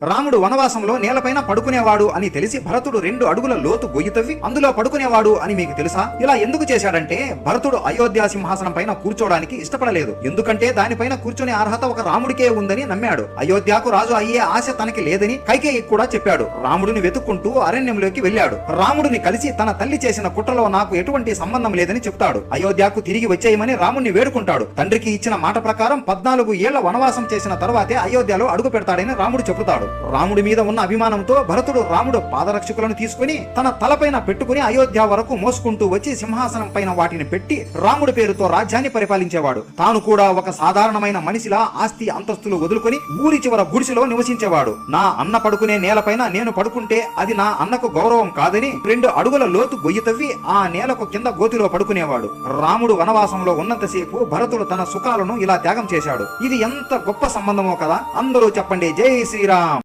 రాముడు వనవాసంలో నేలపైన పడుకునేవాడు అని తెలిసి భరతుడు 2 అడుగుల లోతు గొయ్యి తవ్వి అందులో పడుకునేవాడు అని మీకు తెలుసా? ఇలా ఎందుకు చేశాడంటే భరతుడు అయోధ్య సింహాసనం పైన కూర్చోడానికి ఇష్టపడలేదు. ఎందుకంటే దానిపైన కూర్చునే అర్హత ఒక రాముడికే ఉందని నమ్మాడు. అయోధ్యకు రాజు అయ్యే ఆశ తనకి లేదని కైకేయి కూడా చెప్పాడు. రాముడిని వెతుక్కుంటూ అరణ్యంలోకి వెళ్ళాడు. రాముడిని కలిసి తన తల్లి చేసిన కుట్రలో నాకు ఎటువంటి సంబంధం లేదని చెప్తాడు. అయోధ్యకు తిరిగి వచ్చేయమని రాముడిని వేడుకుంటాడు. తండ్రికి ఇచ్చిన మాట ప్రకారం 14 ఏళ్ల వనవాసం చేసిన తర్వాతే అయోధ్యలో అడుగు పెడతాడని రాముడు చెబుతాడు. రాముడి మీద ఉన్న అభిమానంతో భరతుడు రాముడు పాదరక్షకులను తీసుకుని తన తలపైన పెట్టుకుని అయోధ్య వరకు మోసుకుంటూ వచ్చి సింహాసనం పైన వాటిని పెట్టి రాముడి పేరుతో రాజ్యాన్ని పరిపాలించేవాడు. తాను కూడా ఒక సాధారణమైన మనిషిలా ఆస్తి అంతస్తులు వదులుకొని ఊరి చివర గుడిసెలో నివసించేవాడు. నా అన్న పడుకునే నేలపైన నేను పడుకుంటే అది నా అన్నకు గౌరవం కాదని 2 అడుగుల లోతు గొయ్యి తవ్వి ఆ నేలకు కింద గోతిలో పడుకునేవాడు. రాముడు వనవాసంలో ఉన్నంతసేపు భరతుడు తన సుఖాలను ఇలా త్యాగం చేశాడు. ఇది ఎంత గొప్ప సంబంధమో కదా. అందరూ చెప్పండి, జై శ్రీరామ్.